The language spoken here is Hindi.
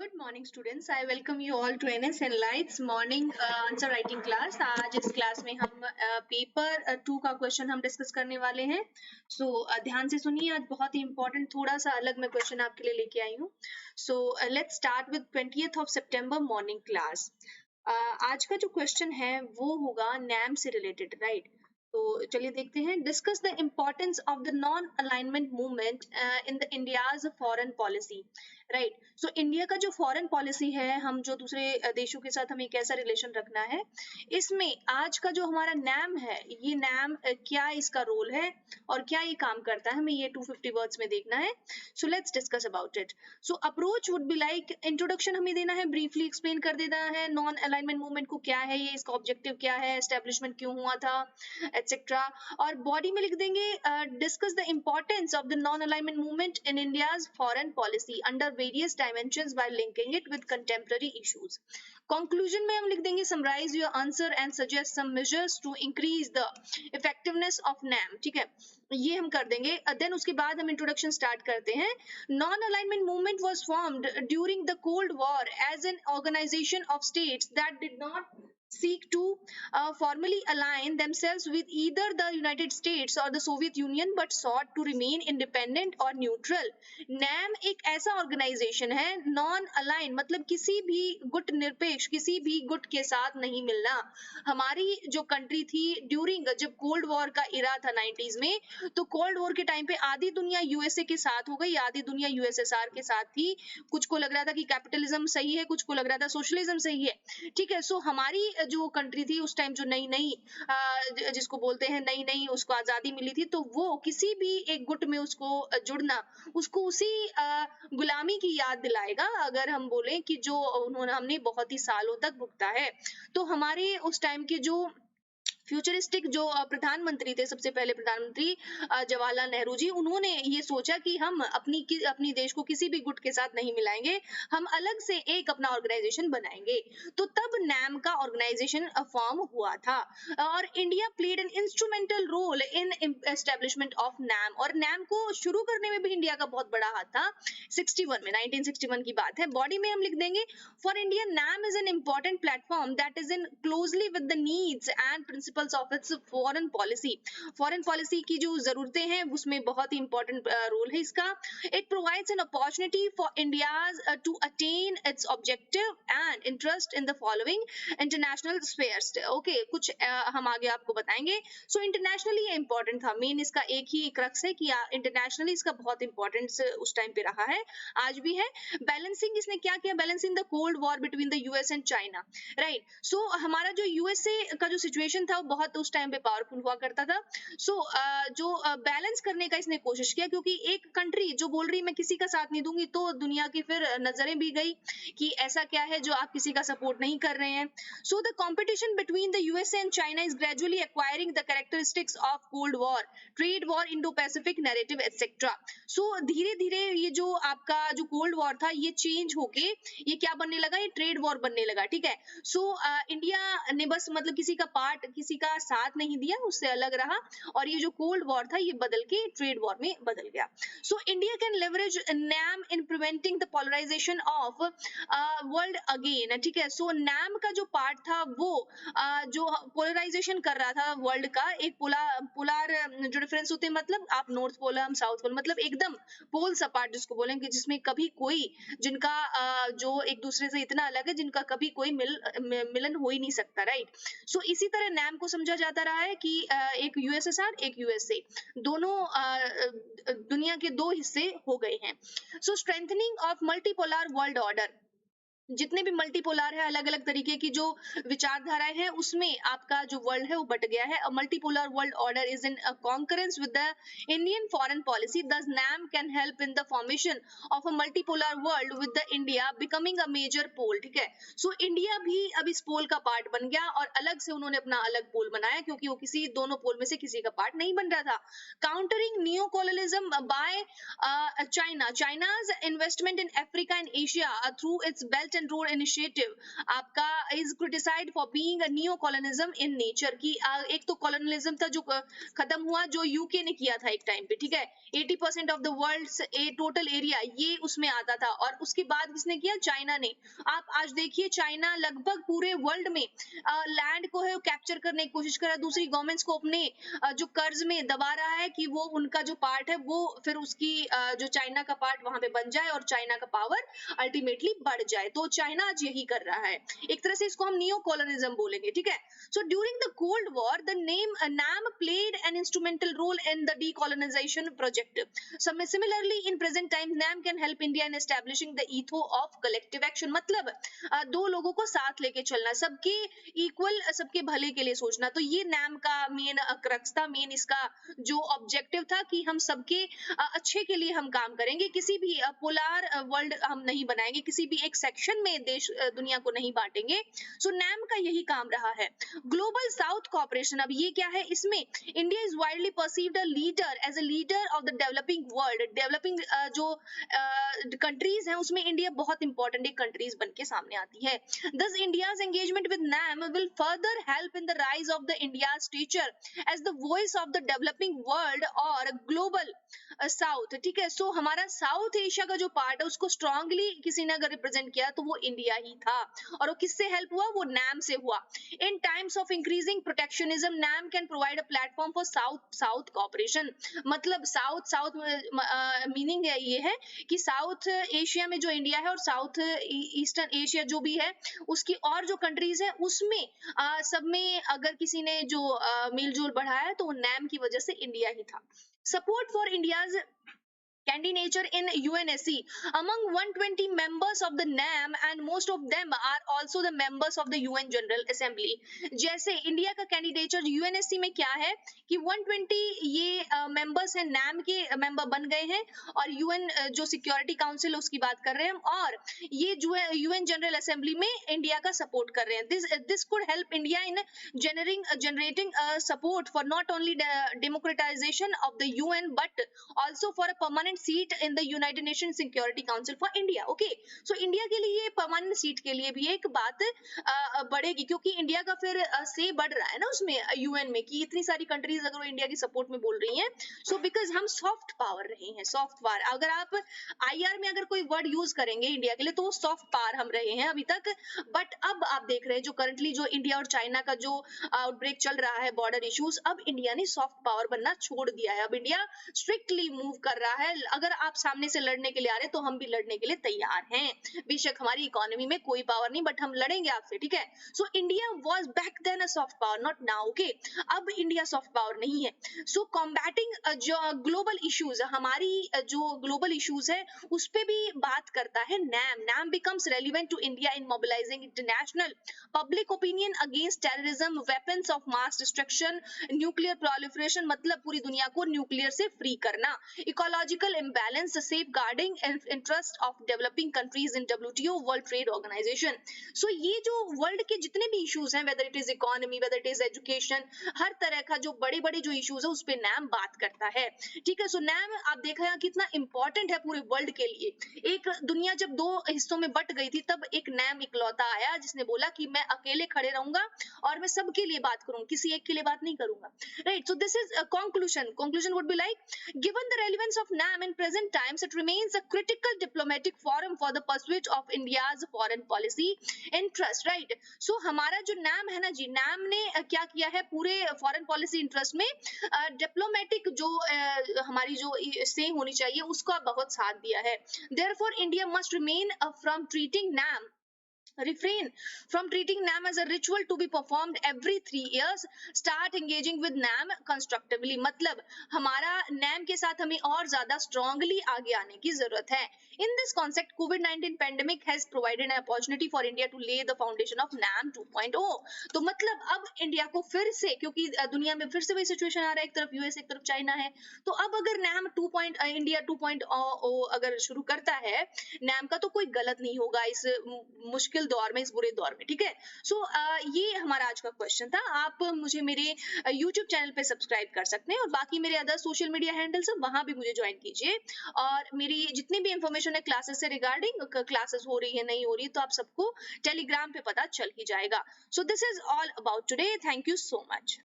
Good morning students, I welcome you all to NS Enlights morning answer writing class. आज इस क्लास में हम पेपर 2 का क्वेश्चन हम डिस्कस करने वाले हैं। सो ध्यान से सुनिए, आज बहुत ही इंपॉर्टेंट थोड़ा सा अलग मैं क्वेश्चन आपके लिए लेके आई हूँ। So let's start with 20th September morning class. आज का जो क्वेश्चन है वो होगा नैम से रिलेटेड, राइट? तो चलिए देखते हैं। Discuss the importance of the non alignment movement in the India's foreign policy, right? So India का जो फॉरेन पॉलिसी है, हम जो दूसरे देशों के साथ हमें कैसा रिलेशन रखना है, इसमें आज का जो हमारा नैम है, ये नैम क्या इसका रोल है और क्या ये काम करता है, हमें ये 250 वर्ड्स में देखना है। So let's discuss about it. So approach would be like, introduction हमें देना है, ब्रीफली एक्सप्लेन कर देना है नॉन अलाइनमेंट मूवमेंट को क्या है, ये इसका ऑब्जेक्टिव क्या है, एस्टेब्लिशमेंट क्यों हुआ था, एटसेट्रा। और बॉडी में लिख देंगे discuss the importance of the non alignment movement in India's foreign policy under various dimensions by linking it with contemporary issues. Conclusion में हम लिख देंगे summarize your answer and suggest some measures to increase the effectiveness of NAM, ठीक है? ये हम कर देंगे। देन उसके बाद हम इंट्रोडक्शन स्टार्ट करते हैं। Non alignment movement was formed during the cold war as an organisation of states that did not seek to formally align themselves with either the United States or the Soviet Union but sought to remain independent or neutral. NAM एक ऐसा ऑर्गेनाइजेशन है, नॉन अलाइन मतलब किसी भी गुट निरपेक्ष, किसी भी गुट के साथ नहीं मिलना। हमारी जो कंट्री थी ड्यूरिंग जब कोल्ड वॉर का इरा था 90s में, तो कोल्ड वॉर के टाइम पे आधी दुनिया यूएसए के साथ हो गई, आधी दुनिया यूएसएसआर के साथ थी। कुछ को लग रहा था कि कैपिटलिज्म सही है, कुछ को लग रहा था सोशलिज्म सही है, ठीक है? सो हमारी जो कंट्री थी उस टाइम, जो नई नई जिसको बोलते हैं नई नई उसको आजादी मिली थी, तो वो किसी भी एक गुट में उसको जुड़ना, उसको उसी गुलामी की याद दिलाएगा, अगर हम बोलें कि जो उन्होंने हमने बहुत ही सालों तक भुगता है। तो हमारे उस टाइम के जो फ्यूचरिस्टिक जो प्रधानमंत्री थे, सबसे पहले प्रधानमंत्री जवाहरलाल नेहरू जी, उन्होंने ये सोचा कि हम अपनी देश को किसी भी गुट के साथ नहीं मिलाएंगे, हम अलग से एक अपना ऑर्गेनाइजेशन बनाएंगे। तो तब नैम का ऑर्गेनाइजेशन फॉर्म हुआ था और India played an instrumental role in establishment of NAM. और नैम को शुरू करने में भी इंडिया का बहुत बड़ा हाथ था। 1961 की बात है। बॉडी में हम लिख देंगे for India NAM is an important platform that is in closely with the needs and principles of its foreign policy. Foreign policy की जो जरूरतें हैं उसमें बहुत ही इंपॉर्टेंट रोल है इसका। It provides an opportunity for India to attain its objective and interest in the following international spheres. Okay, कुछ हम आगे आपको बताएंगे। सो इंटरनेशनली ये इंपॉर्टेंट था, मेन इसका एक ही क्रक्स है कि इंटरनेशनली इसका बहुत इंपॉर्टेंस उस टाइम पे रहा है, आज भी है। बैलेंसिंग इसने क्या किया, balancing the cold war between the US and China, right? So हमारा जो यूएसए का जो सिचुएशन था वो बहुत उस टाइम पे पावरफुल हुआ करता था। सो जो बैलेंस करने का इसने कोशिश किया, क्योंकि एक कंट्री जो बोल रही मैं किसी का साथ नहीं दूंगी, तो दुनिया की फिर नजरें भी गई कि ऐसा क्या है जो आप किसी का सपोर्ट नहीं कर रहे हैं। So the competition between the USA and China is gradually acquiring the characteristics of cold war, trade war, Indo Pacific narrative etcetera. So धीरे धीरे ये जो आपका जो कोल्ड वॉर था ये चेंज होके ये क्या बनने लगा, ये ट्रेड वॉर बनने लगा, ठीक है? सो इंडिया ने बस मतलब किसी का पार्ट, किसी का साथ नहीं दिया, उससे अलग रहा, और ये जो कोल्ड वॉर था ये बदल के ट्रेड वॉर में बदल गया। So India can leverage NAM in preventing the polarisation of world again, ठीक है? सो नैम का जो पार्ट था वो जो पोलराइजेशन कर रहा था वर्ल्ड का, एक पोलार जो डिफरेंस होते हैं, मतलब आप नॉर्थ पोल हम साउथ पोल, मतलब एकदम पोल सपाट जिसको बोलेंगे, जिसमें कभी कोई जिनका जो एक दूसरे से इतना अलग है जिनका कभी कोई मिलन हो ही नहीं सकता, राइट? सो इसी तरह नैम को समझा जाता रहा है कि एक यूएसएसआर एक यूएसए, दोनों दुनिया के दो हिस्से हो गए हैं। So strengthening of multipolar world order, जितने भी मल्टीपोलर है, अलग अलग तरीके की जो विचारधाराएं हैं, उसमें आपका जो वर्ल्ड है वो बट गया है। Multipolar world order is in concurrence with the Indian foreign policy, this NAM can help in the formation of a multipolar world with the India becoming a major pole, ठीक है? सो इंडिया भी अब इस पोल का पार्ट बन गया और अलग से उन्होंने अपना अलग पोल बनाया, क्योंकि वो किसी दोनों पोल में से किसी का पार्ट नहीं बन रहा था। Countering new colonialism by China, China's investment in Africa and Asia through its Belt Belt and Road Initiative आपका is criticised for being a new colonialism in nature की एक तो कॉलोनिज्म था जो खत्म हुआ, जो यूके ने किया था एक टाइम पे, ठीक है। 80% of the world's total area ये उसमें आता था, और उसके बाद किसने किया? चाइना ने। आप आज देखिए चाइना लगभग पूरे वर्ल्ड में लैंड को है कैप्चर करने की कोशिश कर रहा है, दूसरी गवर्नमेंट्स को अपने जो कर्ज में दबा रहा है कि वो उनका जो पार्ट है वो फिर उसकी जो चाइना का पार्ट वहां पे बन जाए और चाइना का पावर अल्टीमेटली बढ़ जाए। तो चाइना आज यही कर रहा है, एक तरह से इसको हम नियो कॉलोनिज्म बोलेंगे, ठीक है। So during the cold war the NAM NAM played an instrumental role in the decolonisation project. Similarly, in present time, NAM can help India in establishing the ethos of collective action. मतलब दो लोगों को साथ लेके चलना, सबके इक्वल, सबके भले के लिए सोचना। तो ये NAM का मेन क्रक्स था, मेन इसका जो ऑब्जेक्टिव था कि हम सबके अच्छे के लिए हम काम करेंगे, किसी भी पोलार वर्ल्ड हम नहीं बनाएंगे, किसी भी एक सेक्शन में देश दुनिया को नहीं बांटेंगे। सो NAM का यही काम रहा है। ग्लोबल साउथ कॉर्पोरेशन, अब ये क्या है? इसमें India is widely perceived a leader as a leader of the developing world. Developing जो कंट्रीज हैं उसमें इंडिया बहुत इंपॉर्टेंट एक कंट्रीज बन के सामने आती है। Thus, India's engagement with NAM will further help in the rise of the India's stature as the voice of the developing world और global साउथ, ठीक है। सो हमारा साउथ एशिया का जो पार्ट है उसको स्ट्रांगली किसी ने अगर रिप्रेजेंट किया तो वो इंडिया ही था, और वो किससे हेल्प हुआ? वो NAM से हुआ। In times of increasing protectionism NAM can provide a platform for south south cooperation. मतलब साउथ साउथ मीनिंग ये है कि साउथ एशिया में जो इंडिया है और साउथ ईस्टर्न एशिया जो भी है उसकी और जो कंट्रीज है उसमें सब में अगर किसी ने जो मेलजोल बढ़ाया तो NAM की वजह से इंडिया ही था। Support for India's candidature in UNSC among 120 members of the NAM and most of them are also the members of the UN General Assembly। जैसे इंडिया का कैंडिडेचर UNSC में क्या है कि 120 ये मेंबर्स हैं, NAM के मेंबर बन गए हैं, और UN जो सिक्योरिटी काउंसिल उसकी बात कर रहे हैं, और ये जो है UN जनरल असेंबली में इंडिया का सपोर्ट कर रहे हैं। This could help India in generating support for not only the democratization of the UN but also for a permanent seat in the United nation security council for India. Okay, so India के लिए परमानेंट सीट के लिए भी एक बात बढ़ेगी, क्योंकि इंडिया का फिर से बढ़ रहा है ना उसमें यूएन में कि इतनी सारी कंट्रीज अगर वो इंडिया की सपोर्ट में बोल रही हैं। सो बिकॉज हम सॉफ्ट पावर रहे हैं, सॉफ्ट पावर। अगर आप आईआर में अगर कोई वर्ड यूज करेंगे इंडिया के लिए तो वो सॉफ्ट पावर हम रहे हैं अभी तक। बट अब आप देख रहे हैं जो करंटली जो इंडिया और चाइना का जो आउटब्रेक चल रहा है, बॉर्डर इश्यूज, अब इंडिया ने सॉफ्ट पावर बनना छोड़ दिया है। अब इंडिया स्ट्रिक्टली मूव कर रहा है। अगर आप सामने से लड़ने के लिए आ रहे तो हम भी लड़ने के लिए तैयार हैं। बेशक हमारी इकोनॉमी में कोई पावर नहीं, बट हम लड़ेंगे आपसे, ठीक है। So India was back then a soft power, not now. Okay, अब इंडिया सॉफ्ट पावर नहीं है। सो कॉम्बैटिंग जो ग्लोबल इश्यूज, हमारी जो ग्लोबल इश्यूज है उस पे भी बात करता है NAM। NAM becomes relevant to India in mobilizing international public opinion against terrorism, weapons of mass destruction, nuclear proliferation, मतलब पूरी दुनिया को न्यूक्लियर से फ्री करना, ecological imbalance, safeguarding interest of developing countries in WTO, World Trade Organization। So ये जो वर्ल्ड के जितने भी इश्यूज हैं, whether it is economy, whether it is education, हर तरह का जो बड़े-बड़े जो इश्यूज है उस पे NAM बात करता है, ठीक है। सो NAM आप देखा है कितना इंपॉर्टेंट है पूरे वर्ल्ड के लिए। एक दुनिया जब दो हिस्सों में बट गई थी तब एक NAM इकलौता आया जिसने बोला कि मैं अकेले खड़े रहूंगा और मैं सबके लिए बात करूंगा, किसी एक के लिए बात नहीं करूंगा, right. So this is conclusion would be like, given the relevance of NAM in present times, it remains a critical diplomatic forum for the pursuit of India's foreign policy interest, right। so हमारा जो NAM है ना जी, NAM ने क्या किया है पूरे फॉरेन पॉलिसी इंटरेस्ट में डिप्लोमेटिक जो हमारी जो से होनी चाहिए उसका बहुत साथ दिया है। therefore India must refrain from treating NAM as a ritual to be performed every 3 years, start engaging with NAM constructively। मतलब हमारा NAM के साथ हमें और ज्यादा स्ट्रांगली आगे आने की जरूरत है। In this context, COVID-19 pandemic has provided an opportunity for India to lay the foundation of NAM 2.0। तो मतलब अब इंडिया को फिर से, क्योंकि दुनिया में फिर से वही सिचुएशन आ रहा है, एक तरफ यूएस एक तरफ चाइना है, तो अब अगर NAM इंडिया 2.0 अगर शुरू करता है NAM का तो कोई गलत नहीं होगा इस मुश्किल मुश्किल दौर में, इस बुरे दौर में, ठीक है। सो ये हमारा आज का क्वेश्चन था। आप मुझे मेरे यूट्यूब चैनल पे सब्सक्राइब कर सकते हैं और बाकी मेरे अदर सोशल मीडिया हैंडल्स है, वहां भी मुझे ज्वाइन कीजिए। और मेरी जितनी भी इंफॉर्मेशन है क्लासेस से रिगार्डिंग, क्लासेस हो रही है नहीं हो रही, तो आप सबको टेलीग्राम पे पता चल ही जाएगा। So this is all about today, thank you so much.